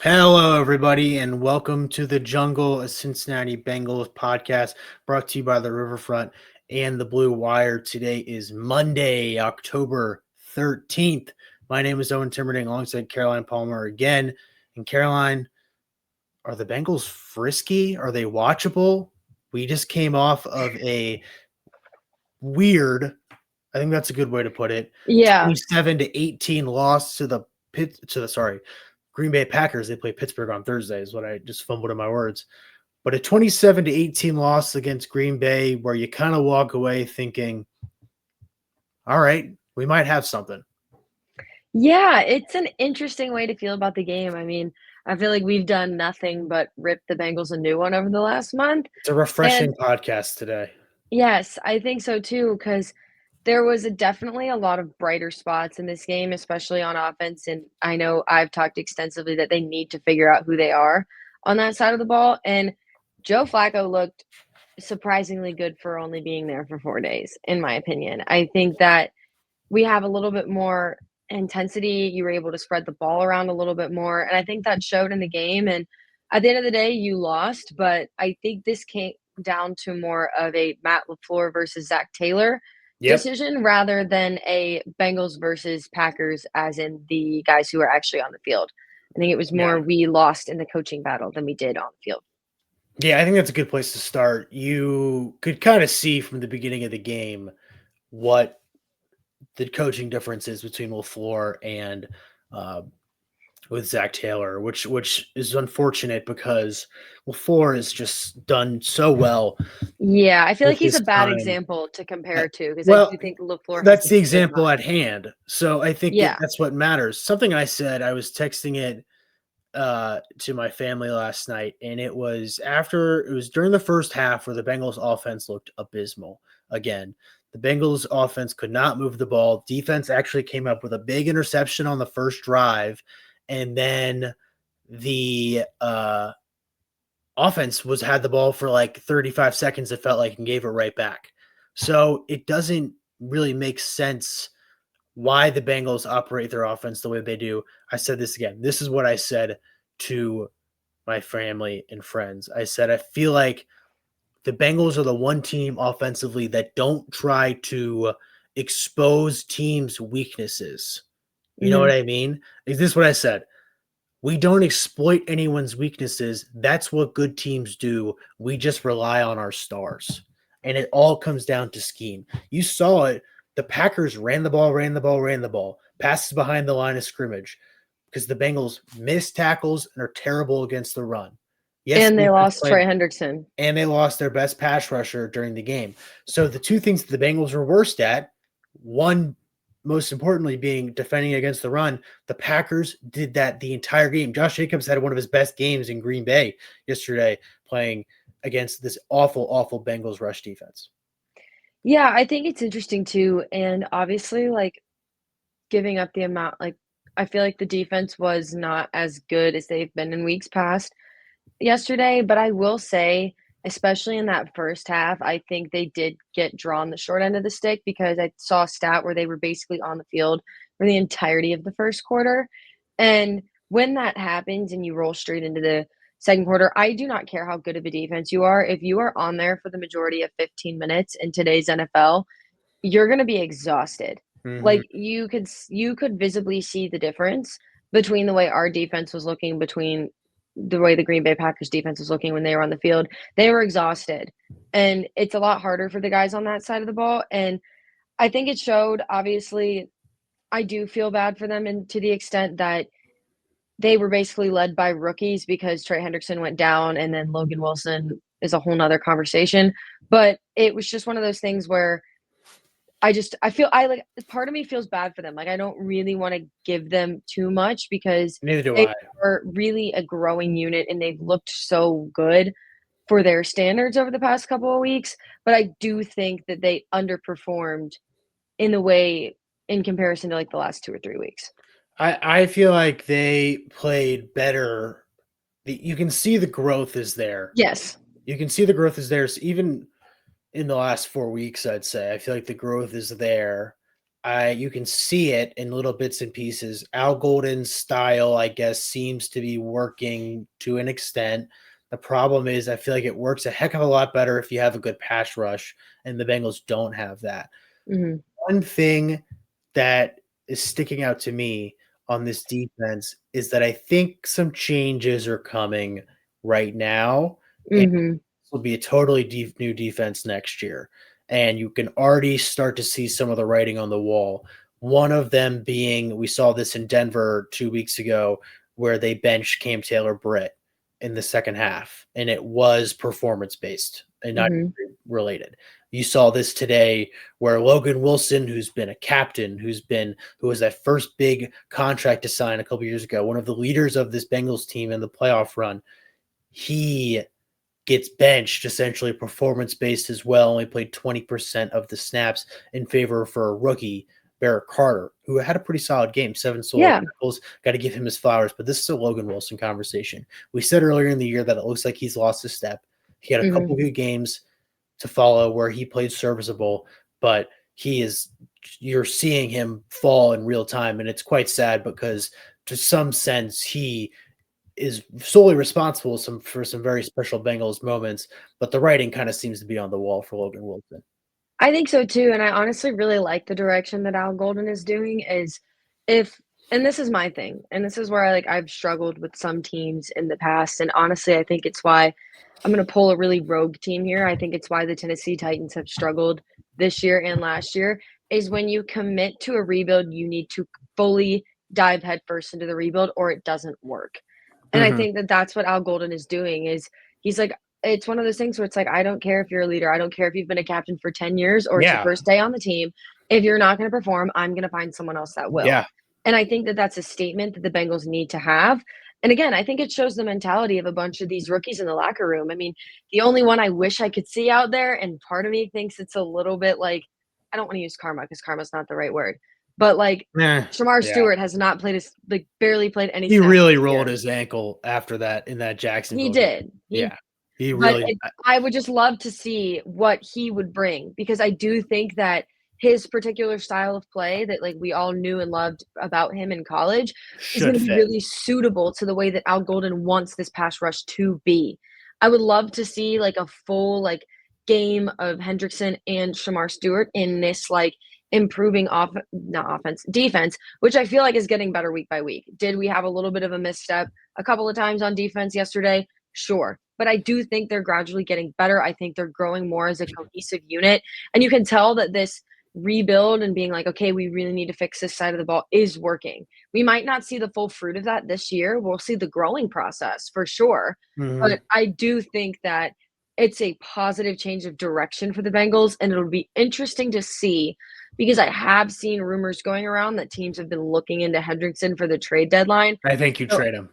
Hello, everybody, and welcome to the Jungle, a Cincinnati Bengals podcast brought to you by the Riverfront and the Blue Wire. Today is Monday, October 13th. My name is Owen Timmerding alongside Caroline Palmer again. And Caroline, are the Bengals frisky? Are they watchable? We just came off of a weird, I think that's a good way to put it, Yeah. 27-18 loss to the Green Bay Packers. They play Pittsburgh on Thursday is what I just fumbled in my words. But a 27-18 loss against Green Bay where you kind of walk away thinking, all right, we might have something. Yeah, it's an interesting way to feel about the game. I mean, I feel like we've done nothing but rip the Bengals a new one over the last month. It's a refreshing And podcast today. yes, I think so too, because there was definitely a lot of brighter spots in this game, especially on offense. And I know I've talked extensively that they need to figure out who they are on that side of the ball. And Joe Flacco looked surprisingly good for only being there for 4 days, in my opinion. I think that we have a little bit more intensity. You were able to spread the ball around a little bit more. And I think that showed in the game. And at the end of the day, you lost. But I think this came down to more of a Matt LaFleur versus Zach Taylor Yep. decision rather than a Bengals versus Packers, as in the guys who are actually on the field. I think it was more we lost in the coaching battle than we did on the field. Yeah, I think that's a good place to start. You could kind of see from the beginning of the game what the coaching difference is between LaFleur and with Zach Taylor, which is unfortunate because LaFleur has just done so well Yeah, I feel with like he's his a bad time. example to compare to because I Well, do think LaFleur has that's the the big example mind. at hand. So I think Yeah. that's what matters. Something I said, I was texting it to my family last night, and it was during the first half where the Bengals offense looked abysmal again. The Bengals offense could not move the ball. Defense actually came up with a big interception on the first drive, and then the offense had the ball for like 35 seconds, it felt like, and gave it right back. So it doesn't really make sense why the Bengals operate their offense the way they do. I said this again. This is what I said to my family and friends. I said, I feel like the Bengals are the one team offensively that don't try to expose teams' weaknesses. You know what Mhm. I mean? Is this what I said? We don't exploit anyone's weaknesses. That's what good teams do. We just rely on our stars. And it all comes down to scheme. You saw it. The Packers ran the ball, passes behind the line of scrimmage because the Bengals miss tackles and are terrible against the run. Yes, And they defense lost played, Trey Hendrickson. and they lost their best pass rusher during the game. So the two things that the Bengals were worst at, one most importantly being defending against the run, the Packers did that the entire game. Josh Jacobs had one of his best games in Green Bay yesterday playing against this awful, awful Bengals rush defense. Yeah, I think it's interesting too, and obviously, like, giving up the amount I feel like the defense was not as good as they've been in weeks past yesterday, but I will say, especially in that first half, I think they did get drawn the short end of the stick because I saw a stat where they were basically on the field for the entirety of the first quarter. And when that happens and you roll straight into the second quarter, I do not care how good of a defense you are. If you are on there for the majority of 15 minutes in today's NFL, you're going to be exhausted. Mm-hmm. Like you could visibly see the difference between the way our defense was looking between the way the Green Bay Packers defense was looking when they were on the field. They were exhausted. And it's a lot harder for the guys on that side of the ball. And I think it showed. Obviously, I do feel bad for them, and to the extent that they were basically led by rookies because Trey Hendrickson went down and then Logan Wilson is a whole nother conversation. But it was just one of those things where I feel I like part of me feels bad for them. Like I don't really want to give them too much because Neither do they I. are really a growing unit and they've looked so good for their standards over the past couple of weeks. But I do think that they underperformed in the way in comparison to like the last 2 or 3 weeks. I feel like they played better. You can see the growth is there. Yes. You can see the growth is there. So even in the last 4 weeks, I'd say I feel like the growth is there. You can see it in little bits and pieces. Al Golden's style, I guess, seems to be working to an extent. The problem is I feel like it works a heck of a lot better if you have a good pass rush, and the Bengals don't have that. Mm-hmm. One thing that is sticking out to me on this defense is that I think some changes are coming right now, and Mm-hmm. this will be a totally new defense next year. And you can already start to see some of the writing on the wall. One of them being, we saw this in Denver 2 weeks ago, where they benched Cam Taylor-Britt in the second half, and it was performance based and not Mm-hmm. related. You saw this today where Logan Wilson, who's been a captain, who was that first big contract to sign a couple years ago, one of the leaders of this Bengals team in the playoff run, he gets benched, essentially performance based as well. Only played 20% of the snaps in favor for a rookie, Barrett Carter, who had a pretty solid game, 7 solo Yeah. tackles. Got to give him his flowers, but this is a Logan Wilson conversation. We said earlier in the year that it looks like he's lost his step. He had a Mm-hmm. couple good games to follow where he played serviceable, but you're seeing him fall in real time, and it's quite sad because to some sense he is solely responsible for some very special Bengals moments, but the writing kind of seems to be on the wall for Logan Wilson. I think so too, and I honestly really like the direction that Al Golden is doing is if and this is my thing, and this is where I've struggled with some teams in the past, and honestly, I think it's why I'm gonna pull a really rogue team here. I think it's why the Tennessee Titans have struggled this year and last year, is when you commit to a rebuild, you need to fully dive headfirst into the rebuild or it doesn't work. And I Mhm. think that that's what Al Golden is doing is he's like, it's one of those things where it's like, I don't care if you're a leader. I don't care if you've been a captain for 10 years or it's your Yeah. first day on the team. If you're not going to perform, I'm going to find someone else that will. Yeah. And I think that that's a statement that the Bengals need to have. And again, I think it shows the mentality of a bunch of these rookies in the locker room. I mean, the only one I wish I could see out there, and part of me thinks it's a little bit like, I don't want to use karma because karma's not the right word, but like Eh, Shamar yeah. Stewart has not played, barely played any He snaps really this rolled year. his ankle after that in that He Jacksonville game. did. Yeah. He But really I would just love to see what he would bring because I do think that his particular style of play that we all knew and loved about him in college is should going to be fit. really suitable to the way that Al Golden wants this pass rush to be. I would love to see a full game of Hendrickson and Shamar Stewart in this improving not offense defense, which I feel like is getting better week by week. Did we have a little bit of a misstep a couple of times on defense yesterday? Sure. But I do think they're gradually getting better. I think they're growing more as a cohesive unit. And you can tell that this rebuild and being like, okay, we really need to fix this side of the ball is working. We might not see the full fruit of that this year. We'll see the growing process for sure. But Mhm. I do think that it's a positive change of direction for the Bengals. And it'll be interesting to see because I have seen rumors going around that teams have been looking into Hendrickson for the trade deadline. I think you So trade him.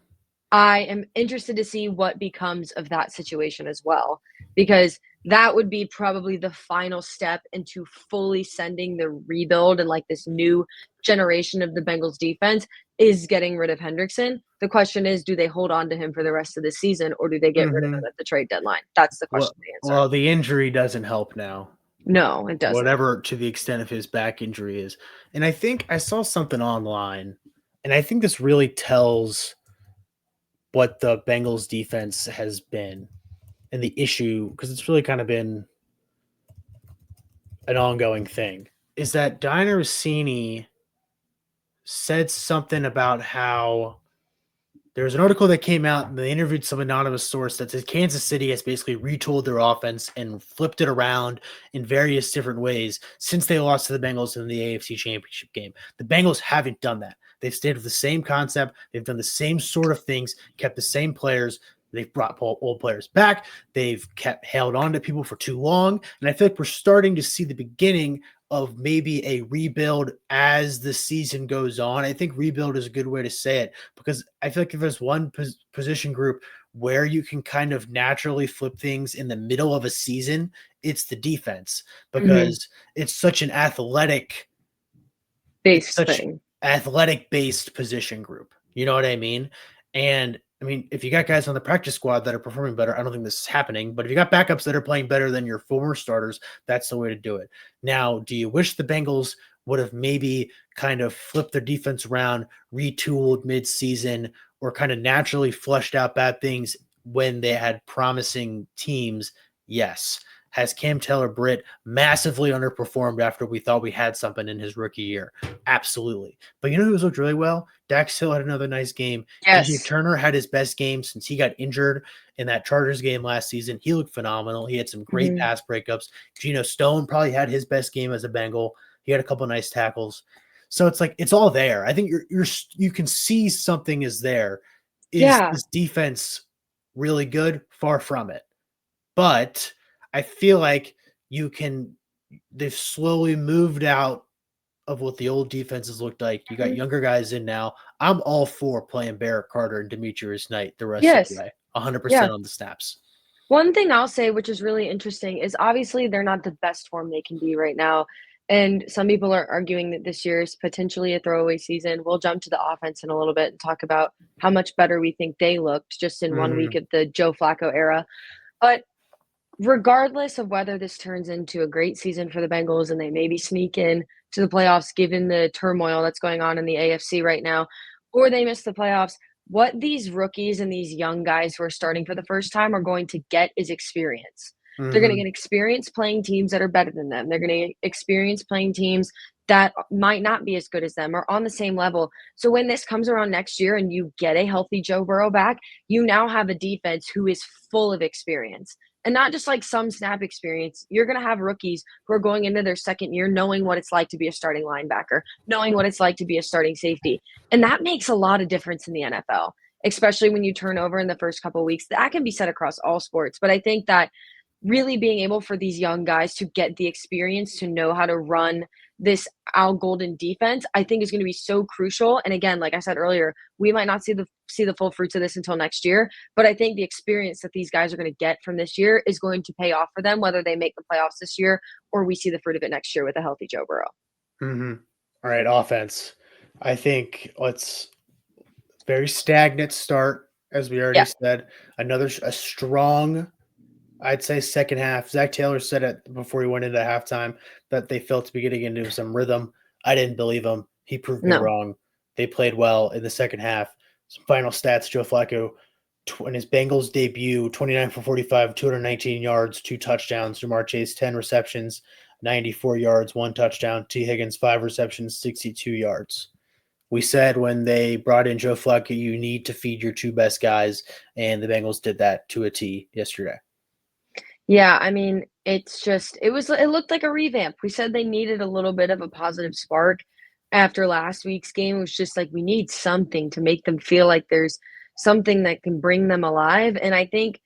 I am interested to see what becomes of that situation as well, because that would be probably the final step into fully sending the rebuild and this new generation of the Bengals defense is getting rid of Hendrickson. The question is, do they hold on to him for the rest of the season or do they get rid of him Mhm. at the trade deadline? That's the question to answer. Well, the injury doesn't help now. No, it doesn't. Whatever to the extent of his back injury is. And I think I saw something online, and I think this really tells what the Bengals defense has been and the issue, because it's really kind of been an ongoing thing, is that Diner Rossini said something about how there was an article that came out and they interviewed some anonymous source that says Kansas City has basically retooled their offense and flipped it around in various different ways since they lost to the Bengals in the AFC Championship game. The Bengals haven't done that. They've stayed with the same concept. They've done the same sort of things, kept the same players. They've brought old players back. They've kept held on to people for too long. And I feel like we're starting to see the beginning of maybe a rebuild as the season goes on. I think rebuild is a good way to say it because I feel like if there's one position group where you can kind of naturally flip things in the middle of a season, it's the defense because it's such an Base thing. athletic based position group. You know what I mean? And I mean, if you got guys on the practice squad that are performing better, I don't think this is happening. But if you got backups that are playing better than your former starters, that's the way to do it. Now, do you wish the Bengals would have maybe kind of flipped their defense around, retooled mid-season, or kind of naturally flushed out bad things when they had promising teams? Yes. Has Cam Taylor-Britt massively underperformed after we thought we had something in his rookie year? Absolutely. But you know who's looked really well? Dax Hill had another nice game. AJ Yes. Turner had his best game since he got injured in that Chargers game last season. He looked phenomenal. He had some great pass breakups. Geno Stone probably had his best game as a Bengal. He had a couple nice tackles. So it's like it's all there. I think you can see something is there. Is this defense really good? Far from it. But I feel like they've slowly moved out of what the old defenses looked like. You got younger guys in now. I'm all for playing Barrett Carter and Demetrius Knight the rest of the way. 100% on the snaps. One thing I'll say, which is really interesting, is obviously they're not the best form they can be right now. And some people are arguing that this year is potentially a throwaway season. We'll jump to the offense in a little bit and talk about how much better we think they looked just in 1 week of the Joe Flacco era. But regardless of whether this turns into a great season for the Bengals and they maybe sneak in to the playoffs given the turmoil that's going on in the AFC right now, or they miss the playoffs, what these rookies and these young guys who are starting for the first time are going to get is experience. They're going to get experience playing teams that are better than them. They're going to experience playing teams that might not be as good as them or on the same level. So when this comes around next year and you get a healthy Joe Burrow back, you now have a defense who is full of experience. And not just like some snap experience. You're going to have rookies who are going into their second year knowing what it's like to be a starting linebacker, knowing what it's like to be a starting safety. And that makes a lot of difference in the NFL, especially when you turn over in the first couple of weeks. That can be said across all sports. But I think that really being able for these young guys to get the experience to know how to run this Al Golden defense, I think is going to be so crucial. And again, like I said earlier, we might not see the full fruits of this until next year, but I think the experience that these guys are going to get from this year is going to pay off for them, whether they make the playoffs this year or we see the fruit of it next year with a healthy Joe Burrow. All right, offense. I think very stagnant start, as we already said. A strong, I'd say, second half. Zach Taylor said it before he went into halftime that they felt to be getting into some rhythm. I didn't believe him. He proved me wrong. They played well in the second half. Some final stats: Joe Flacco, in his Bengals debut, 29 for 45, 219 yards, 2 touchdowns. Jamar Chase, 10 receptions, 94 yards, 1 touchdown. T. Higgins, 5 receptions, 62 yards. We said when they brought in Joe Flacco, you need to feed your 2 best guys, and the Bengals did that to a T yesterday. Yeah, I mean, it looked like a revamp. We said they needed a little bit of a positive spark after last week's game. It was just like, we need something to make them feel like there's something that can bring them alive. And I think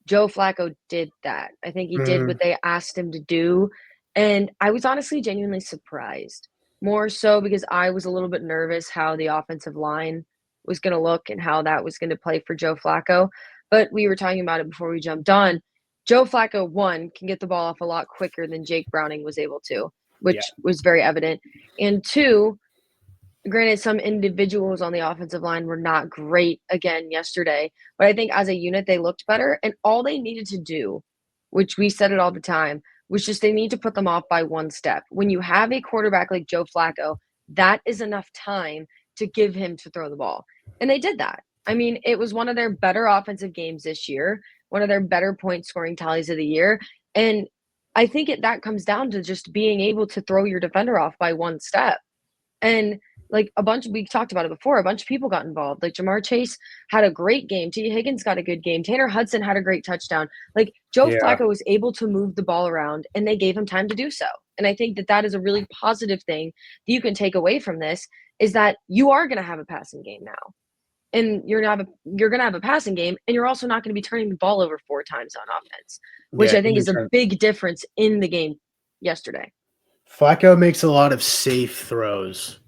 Joe Flacco did that. I think he did what they asked him to do. And I was honestly genuinely surprised, more so because I was a little bit nervous how the offensive line was going to look and how that was going to play for Joe Flacco. But we were talking about it before we jumped on. Joe Flacco, 1, can get the ball off a lot quicker than Jake Browning was able to, which was very evident. And 2, granted, some individuals on the offensive line were not great again yesterday, but I think as a unit, they looked better. And all they needed to do, which we said it all the time, was just they need to put them off by 1 step. When you have a quarterback like Joe Flacco, that is enough time to give him to throw the ball. And they did that. I mean, it was one of their better offensive games this year, one of their better point scoring tallies of the year. And I think that comes down to just being able to throw your defender off by 1 step. And like we talked about it before, a bunch of people got involved. Like Jamar Chase had a great game. T. Higgins got a good game. Tanner Hudson had a great touchdown. Like Joe Flacco was able to move the ball around and they gave him time to do so. And I think that is a really positive thing that you can take away from this, is that you are going to have a passing game now. And you're going to have a passing game, and you're also not going to be turning the ball over 4 times on offense, which I think is a big difference in the game yesterday. Flacco makes a lot of safe throws.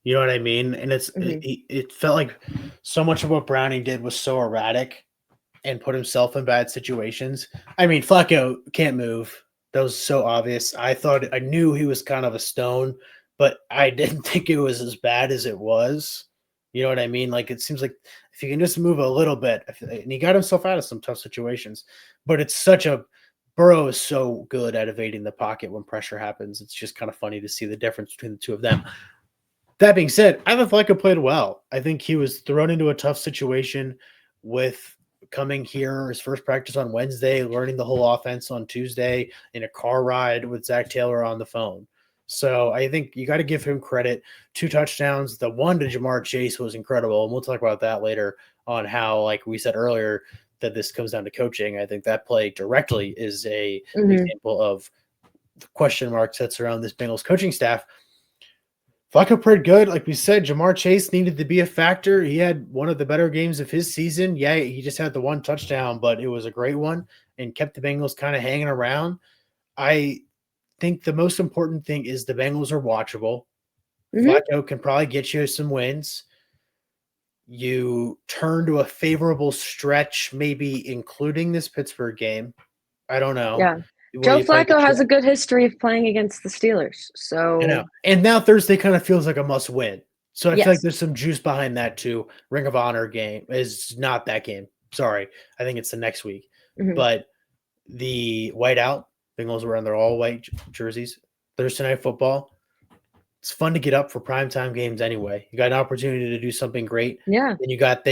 You know what I mean? And it felt like so much of what Browning did was so erratic and put himself in bad situations. I mean, Flacco can't move. That was so obvious. I knew he was kind of a stone, but I didn't think it was as bad as it was. You know what I mean? Like, it seems like if you can just move a little bit, and he got himself out of some tough situations, but it's such a Burrow is so good at evading the pocket when pressure happens. It's just kind of funny to see the difference between the two of them. That being said, I thought Flacco played well. I think he was thrown into a tough situation with coming here, his first practice on Wednesday, learning the whole offense on Tuesday in a car ride with Zach Taylor on the phone. So I think you got to give him credit. 2 touchdowns. The one to Jamar Chase was incredible. And we'll talk about that later on how, like we said earlier, that this comes down to coaching. I think that play directly is a example of the question marks that surround this Bengals coaching staff. Flacco played good. Like we said, Jamar Chase needed to be a factor. He had one of the better games of his season. Yeah, he just had the 1 touchdown, but it was a great one and kept the Bengals kind of hanging around. I think the most important thing is the Bengals are watchable. Flacco can probably get you some wins. You turn to a favorable stretch, maybe including this Pittsburgh game. I don't know. Yeah. Joe Flacco has a good history of playing against the Steelers. So I know. And now Thursday kind of feels like a must win. So I feel like yes. there's some juice behind that too. Ring of Honor game is not that game. Sorry. I think it's the next week. But the whiteout, Bengals were in their all white jerseys. Thursday night football. It's fun to get up for primetime games anyway. You got an opportunity to do something great. Yeah. Then you got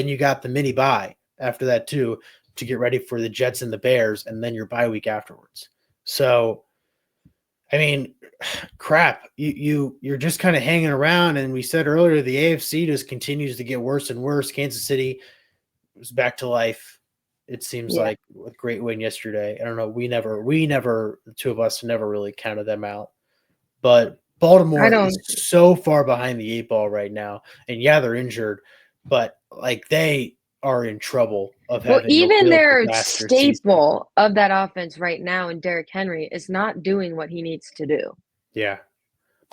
the mini bye after that too to get ready for the Jets and the Bears, and then your bye week afterwards. So, I mean, crap, you're just kind of hanging around. And we said earlier, the AFC just continues to get worse and worse. Kansas City was back to life. It seems like with great win yesterday. I don't know. We never, the two of us never really counted them out. But Baltimore is so far behind the 8 ball right now. And yeah, they're injured, but like they are in trouble of having even their staple of that offense right now in Derrick Henry is not doing what he needs to do. Yeah.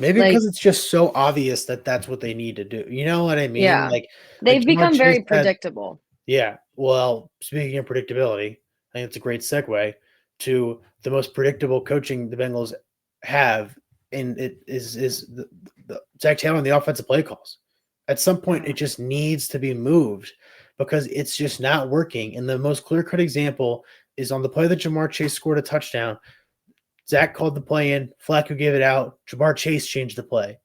Maybe because it's just so obvious that that's what they need to do. You know what I mean? Yeah. Like they've become very predictable. Yeah. Well, speaking of predictability, I think it's a great segue to the most predictable coaching the Bengals have, and it is the Zach Taylor and the offensive play calls. At some point, it just needs to be moved because it's just not working. And the most clear-cut example is on the play that Jamar Chase scored a touchdown. Zach called the play in. Flacco gave it out. Jamar Chase changed the play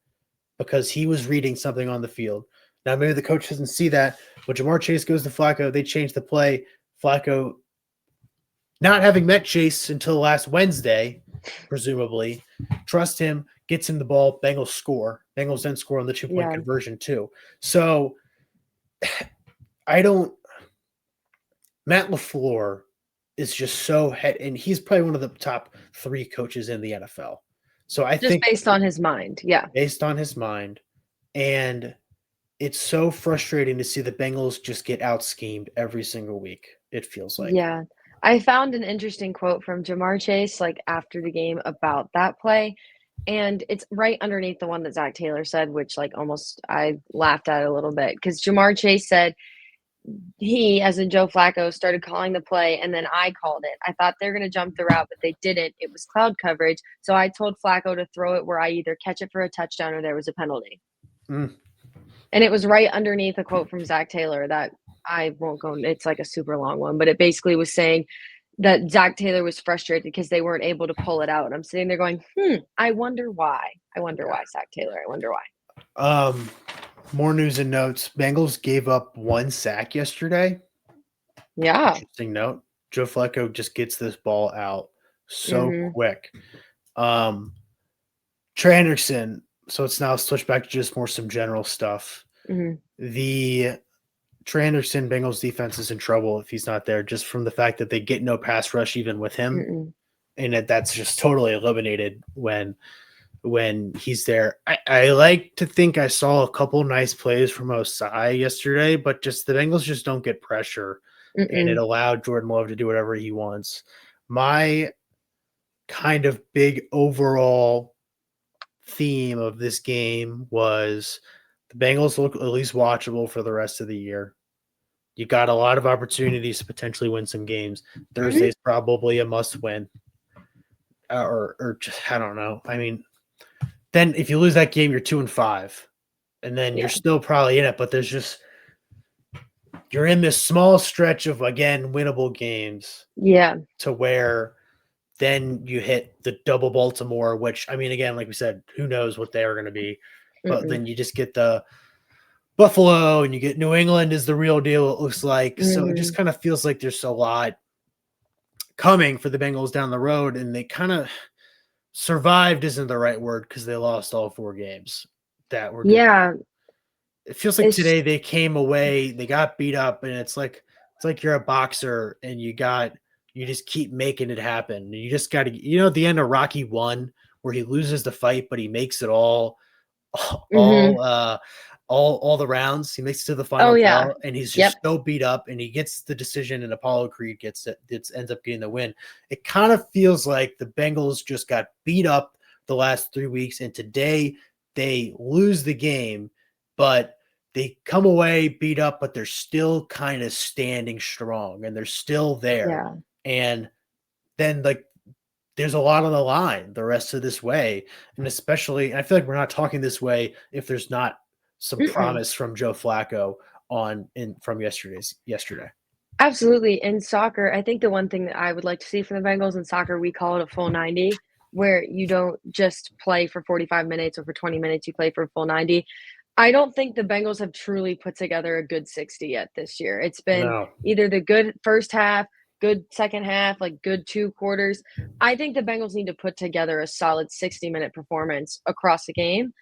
because he was reading something on the field. Now, maybe the coach doesn't see that, but Jamar Chase goes to Flacco. They change the play. Flacco, not having met Chase until last Wednesday, presumably, trust him, gets him the ball. Bengals score. Bengals then score on the 2-point conversion too. So Matt LaFleur is just so and he's probably one of the top 3 coaches in the NFL. So I think based on his mind. Yeah. Based on his mind. And it's so frustrating to see the Bengals just get out-schemed every single week, it feels like. Yeah. I found an interesting quote from Jamar Chase, like, after the game about that play, and it's right underneath the one that Zach Taylor said, which, like, almost I laughed at it a little bit because Jamar Chase said he, as in Joe Flacco, started calling the play, and then I called it. I thought they were going to jump the route, but they didn't. It was cloud coverage, so I told Flacco to throw it where I either catch it for a touchdown or there was a penalty. And it was right underneath a quote from Zach Taylor that I won't go. It's like a super long one, but it basically was saying that Zach Taylor was frustrated because they weren't able to pull it out. And I'm sitting there going, I wonder why. I wonder why, Zach Taylor. I wonder why. More news and notes. Bengals gave up 1 sack yesterday. Yeah. Interesting note. Joe Flacco just gets this ball out so quick. Trey Hendrickson. So it's now switched back to just some general stuff. The Trey Hendrickson Bengals defense is in trouble if he's not there, just from the fact that they get no pass rush even with him, and that's just totally eliminated when he's there. I like to think I saw a couple nice plays from Osai yesterday, but just the Bengals just don't get pressure, and it allowed Jordan Love to do whatever he wants. My kind of big overall theme of this game was the Bengals look at least watchable for the rest of the year. You got a lot of opportunities to potentially win some games. Thursday's probably a must win. Or just, I don't know. I mean, then if you lose that game, you're 2-5. And then you're still probably in it, but there's just you're in this small stretch of, again, winnable games. Yeah. To where Then you hit the double Baltimore, which, I mean, again, like we said, who knows what they are going to be. But then you just get the Buffalo and you get New England is the real deal, it looks like. So it just kind of feels like there's a lot coming for the Bengals down the road, and they kind of survived isn't the right word because they lost all 4 games that were good. Yeah. It feels like today they came away, they got beat up, and it's like you're a boxer and you just keep making it happen. You just got to, at the end of Rocky 1 where he loses the fight, but he makes it all the rounds. He makes it to the final bell, and he's just so beat up, and he gets the decision, and Apollo Creed ends up getting the win. It kind of feels like the Bengals just got beat up the last 3 weeks, and today they lose the game, but they come away beat up, but they're still kind of standing strong, and they're still there. Yeah. And then there's a lot on the line the rest of this way. And especially, I feel like we're not talking this way if there's not some promise from Joe Flacco from yesterday. Absolutely. In soccer, I think the one thing that I would like to see from the Bengals in soccer, we call it a full 90, where you don't just play for 45 minutes or for 20 minutes, you play for a full 90. I don't think the Bengals have truly put together a good 60 yet this year. It's been either the good first half, good second half, like good 2 quarters. I think the Bengals need to put together a solid 60-minute performance across the game.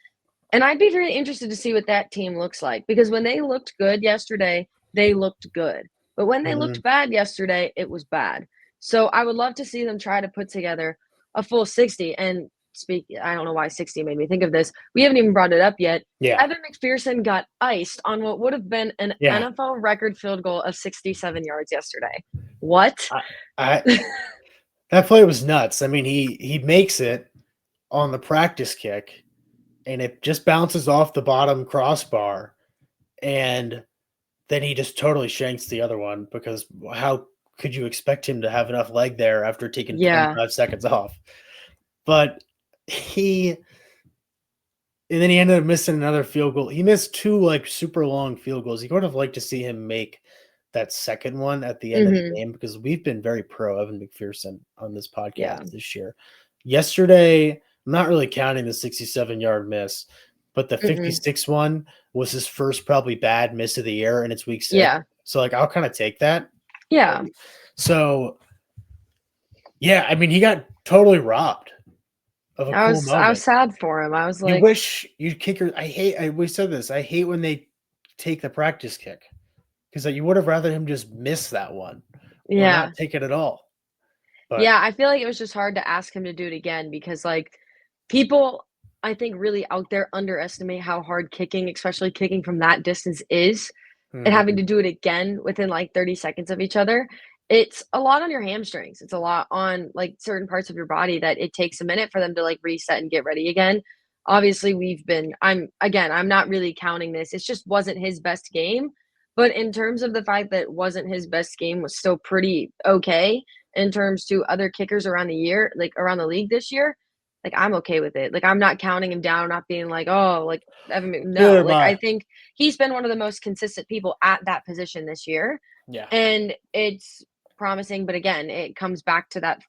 And I'd be very interested to see what that team looks like, because when they looked good yesterday, they looked good. But when they looked bad yesterday, it was bad. So I would love to see them try to put together a full 60. And I don't know why 60 made me think of this. We haven't even brought it up yet. Yeah. Evan McPherson got iced on what would have been an NFL record field goal of 67 yards yesterday. What? That play was nuts. I mean, he makes it on the practice kick, and it just bounces off the bottom crossbar, and then he just totally shanks the other one, because how could you expect him to have enough leg there after taking 25 seconds off? But and then he ended up missing another field goal. He missed 2 super long field goals. You would have liked to see him make that second one at the end of the game, because we've been very pro Evan McPherson on this podcast this year. Yesterday, I'm not really counting the 67-yard miss, but the 56 one was his first probably bad miss of the year, and it's week 6. Yeah. So I'll kind of take that. Yeah. So I mean, he got totally robbed of a cool moment. I was sad for him. I was like, you wish you'd kick your. We said this. I hate when they take the practice kick, because you would have rather him just miss that one, or not take it at all. But I feel like it was just hard to ask him to do it again, because people, I think, really out there underestimate how hard kicking, especially kicking from that distance, is, and having to do it again within 30 seconds of each other. It's a lot on your hamstrings. It's a lot on certain parts of your body that it takes a minute for them to reset and get ready again. Obviously, I'm not really counting this. It just wasn't his best game. But in terms of the fact that it wasn't his best game, was still pretty okay in terms to other kickers around the year, around the league this year. I'm okay with it. I'm not counting him down, not being Evan. No, I think he's been one of the most consistent people at that position this year. Yeah. And it's promising, but again, it comes back to that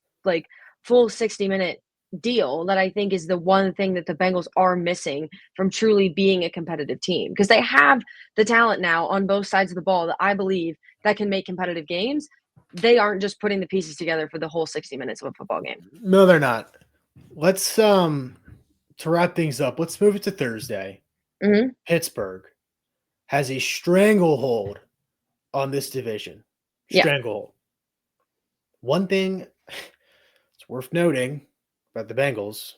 full 60-minute deal that I think is the one thing that the Bengals are missing from truly being a competitive team, because they have the talent now on both sides of the ball that I believe that can make competitive games. They aren't just putting the pieces together for the whole 60 minutes of a football game. No, they're not. Let's to wrap things up, let's move it to Thursday. Pittsburgh has a stranglehold on this division. Stranglehold. One thing it's worth noting about the Bengals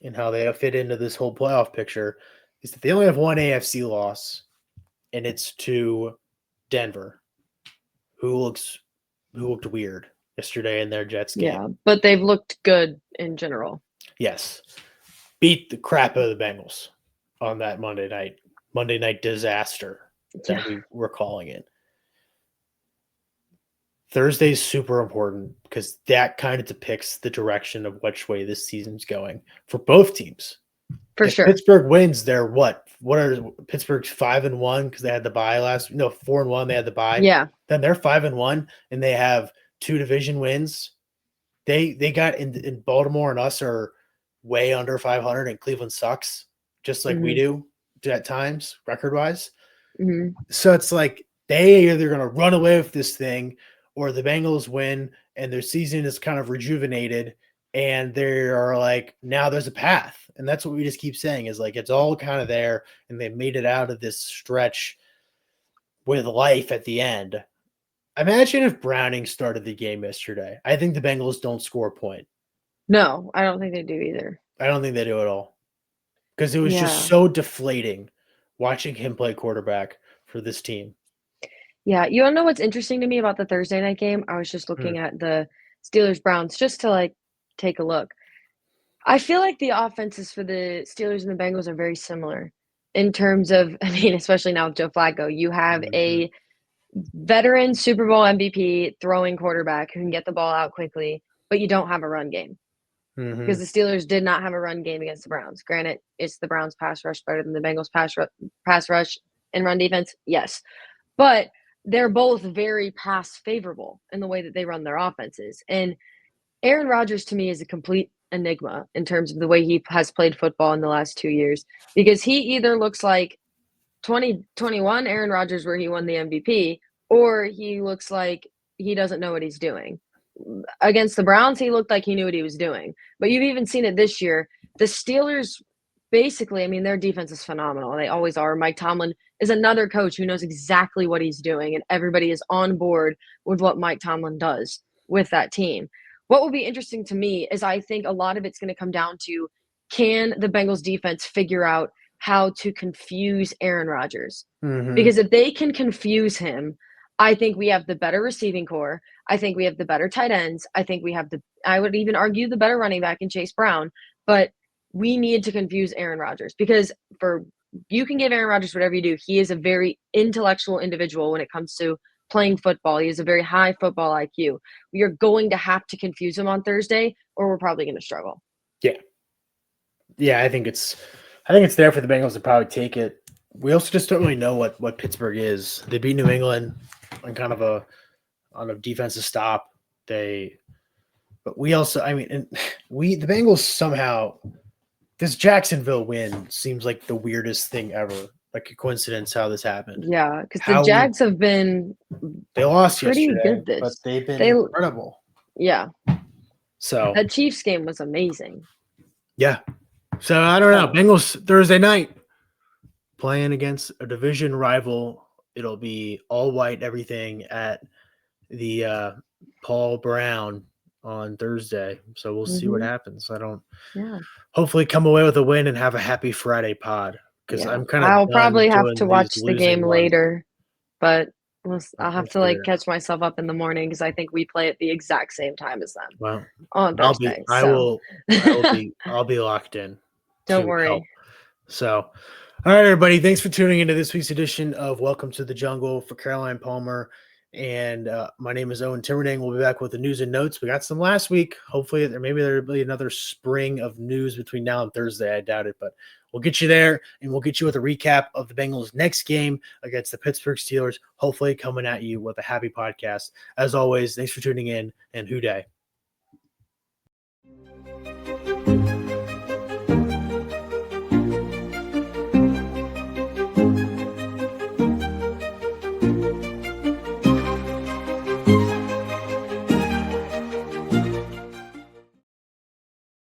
and how they fit into this whole playoff picture is that they only have one AFC loss, and it's to Denver, who looked weird yesterday in their Jets game. Yeah, but they've looked good in general. Yes. Beat the crap out of the Bengals on that Monday night disaster that we were calling it. Thursday is super important because that kind of depicts the direction of which way this season's going for both teams. For sure. Pittsburgh wins, they're what are Pittsburgh's 5-1 because they had the bye 4-1, they had the bye. Yeah. Then they're 5-1 and they have 2 division wins. They got in Baltimore, and us are way under 500, and Cleveland sucks, just like we do at times, record-wise. So it's like they either going to run away with this thing, or the Bengals win, and their season is kind of rejuvenated, and they are like, now there's a path. And that's what we just keep saying, is like it's all kind of there, and they made it out of this stretch with life at the end. Imagine if Browning started the game yesterday. I think the Bengals don't score a point. No, I don't think they do either. I don't think they do at all, because it was just so deflating watching him play quarterback for this team. Yeah, you wanna know what's interesting to me about the Thursday night game? I was just looking at the Steelers-Browns just to, like, take a look. I feel like the offenses for the Steelers and the Bengals are very similar in terms of I mean, especially now with Joe Flacco. You have a veteran Super Bowl MVP throwing quarterback who can get the ball out quickly, but you don't have a run game. Because the Steelers did not have a run game against the Browns. Granted, is the Browns pass rush better than the Bengals pass rush and run defense? Yes. But they're both very pass favorable in the way that they run their offenses. And Aaron Rodgers to me is a complete enigma in terms of the way he has played football in the last 2 years, because he either looks like 2021 Aaron Rodgers where he won the MVP, or he looks like he doesn't know what he's doing. Against the Browns, he looked like he knew what he was doing. But you've even seen it this year. The Steelers, basically, I mean, their defense is phenomenal. They always are. Mike Tomlin is another coach who knows exactly what he's doing, and everybody is on board with what Mike Tomlin does with that team. What will be interesting to me is I think a lot of it's going to come down to, can the Bengals defense figure out how to confuse Aaron Rodgers? Because if they can confuse him, I think we have the better receiving core. I think we have the better tight ends. I think we have I would even argue the better running back in Chase Brown. But we need to confuse Aaron Rodgers, because you can give Aaron Rodgers whatever you do. He is a very intellectual individual when it comes to playing football. He has a very high football IQ. We are going to have to confuse him on Thursday, or we're probably going to struggle. Yeah. Yeah, I think it's there for the Bengals to probably take it. We also just don't really know what Pittsburgh is. They beat New England on kind of on a defensive stop. But we also, I mean, the Bengals somehow, this Jacksonville win seems like the weirdest thing ever. Like a coincidence how this happened. Yeah, because the Jags have been they lost pretty yesterday, good but they've been incredible. Yeah. So that Chiefs game was amazing. Yeah. So I don't know. Bengals Thursday night playing against a division rival. It'll be all white everything at the Paul Brown on Thursday. So we'll see what happens. Hopefully come away with a win and have a happy Friday pod, because I'm kind of I'll probably have to watch the game later, but I'll have to catch myself up in the morning, because I think we play at the exact same time as them. Well, on Thursday. I'll be locked in. Don't worry. Help. So, all right, everybody. Thanks for tuning into this week's edition of Welcome to the Jungle. For Caroline Palmer and my name is Owen Timmerding. We'll be back with the news and notes. We got some last week. Hopefully, there'll be another spring of news between now and Thursday. I doubt it, but we'll get you there, and we'll get you with a recap of the Bengals' next game against the Pittsburgh Steelers. Hopefully, coming at you with a happy podcast. As always, thanks for tuning in, and Hoo Day.